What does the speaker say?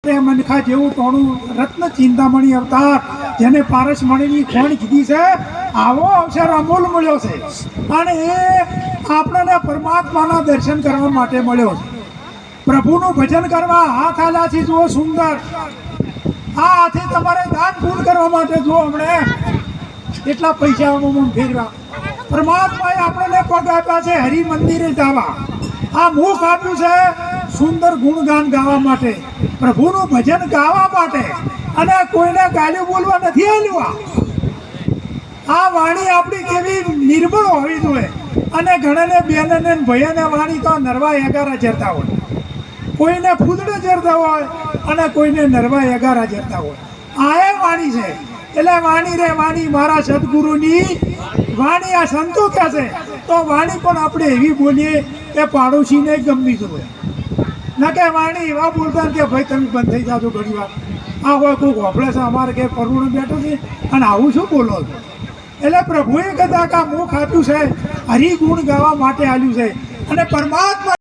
મનખા જેવું તોણું રત્ન ચિંતામણી અવતાર જેને પારસમણીની ખોણ કીધી છે, આવો અવસર અમૂલ મળ્યો છે અને એ આપણને પરમાત્માના દર્શન કરવા માટે મળ્યો છે. પ્રભુનું ભજન કરવા હાથ આલાથી જુઓ સુંદર, આ હાથે તમારે દાન પૂર્ણ કરવા માટે જુઓ હમણે એટલા પૈસા ફેરવા. પરમાત્માએ આપણને પગ આપ્યા છે હરિ મંદિરે જવા, આ મુખ આપ્યું છે સુંદર ગુણગાન ગાવા માટે, પ્રભુનું ભજન ગાવા માટે, અને કોઈને ગાળ્યું બોલવા નથી આલ્યું. આ વાણી આપણી કેવી નિર્મળ હોવી જોઈએ. અને ઘણાને બેનને ભયને વાણી તો નરવા એગારા જરતા હોય, કોઈને ફૂદડે જરતા હોય અને કોઈને નરવા એગારા જરતા હોય. આ એ વાણી છે. એટલે વાણી રે વાણી મારા સદગુરુની વાણી. આ સંતો કહે છે તો વાણી પણ આપણે એવી બોલીએ કે પાડોશીને ગમવી જોઈએ. ના કે વાણી એવા બોલતા કે ભાઈ તમે બંધ થઈ જાજો ઘણી વાર, આ હોય કોઈ હોફળે છે અમારે કે પરુણ બેઠો છે અને આવું શું બોલો છો. એટલે પ્રભુએ કદાચ આ મુખ આપ્યું છે હરિગુણ ગાવા માટે આલ્યું છે અને પરમાત્મા